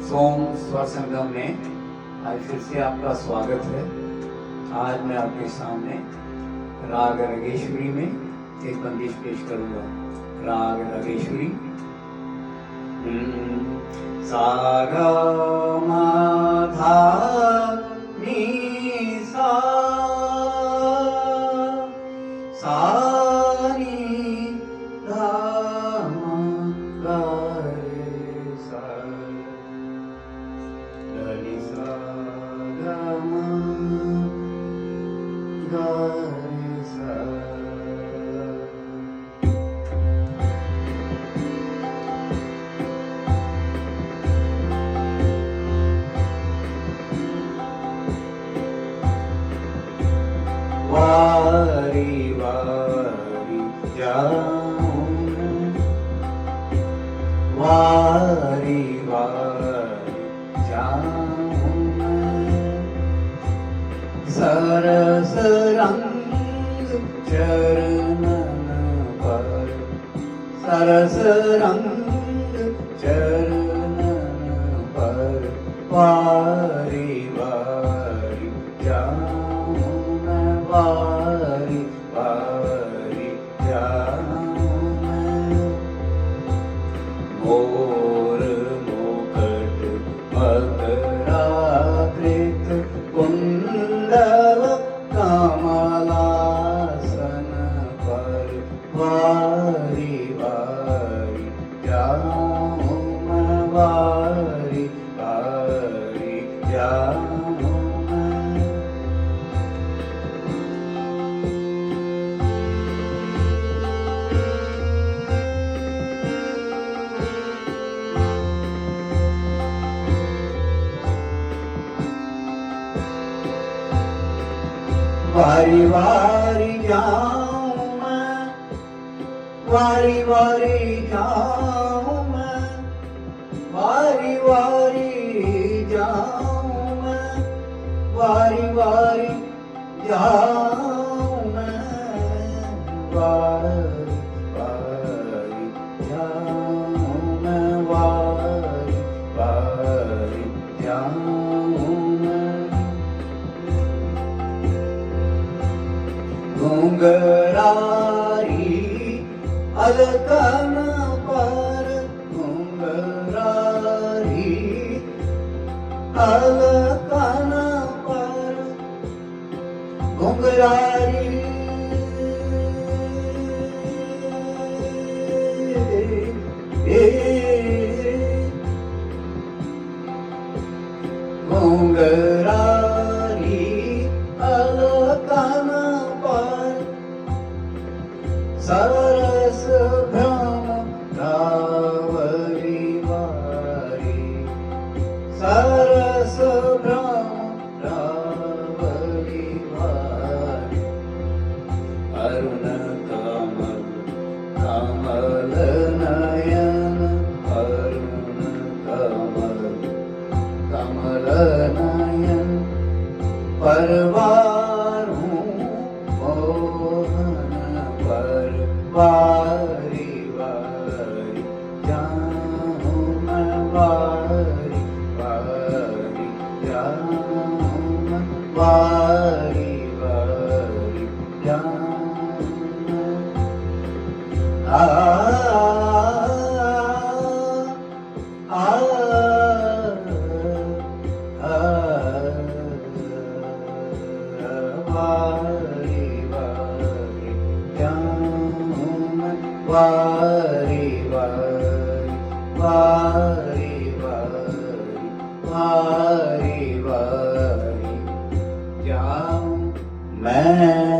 सोम स्वर संगम में आज फिर से आपका स्वागत है। आज मैं आपके सामने राग रागेश्वरी में एक बंदिश पेश करूंगा। राग रागेश्वरी। सा गा मा धा नी सा, सा नी धा मा गा रे सा, ध नि सा गा मा गा रे सा। वारी वारी जाऊं, वारी वारी जाऊं मैं, सरस रंग चरणन पर, सरस रंग चरणन पर, वारी वारी जाऊं मैं, वारी वारी जाऊं मैं। मोर मुकुट मकराकृत कुंडल कमलासन पर, वारी वारी जाऊं मैं, वारी वारी जाऊं मैं। वारी वारी जाऊं मैं, वारी वारी जाऊं मैं, वारी वारी जाऊं मैं, वारी वारी जाऊं मैं, वारी वारी जाऊं मैं, वारी वारी जाऊं मैं। घुंघरारी अलकन पर, घुंघरारी अलकन पर, घुंघरारी घुंघरारी अलकन पर, सरस भ्रम रावरी वारी, सरस भ्रम रावरी वारी। अरुण कमल कमल नयन, अरुण कमल कमल नयन, परवारूं मोहन पर, वारी वारी जाऊं मैं, वारी वारी जाऊं मैं, वारी वारी जाऊं मैं। आ वारी वारी जाऊं मैं, वारी वारी, वारी वारी, वारी वारी जाऊं मैं।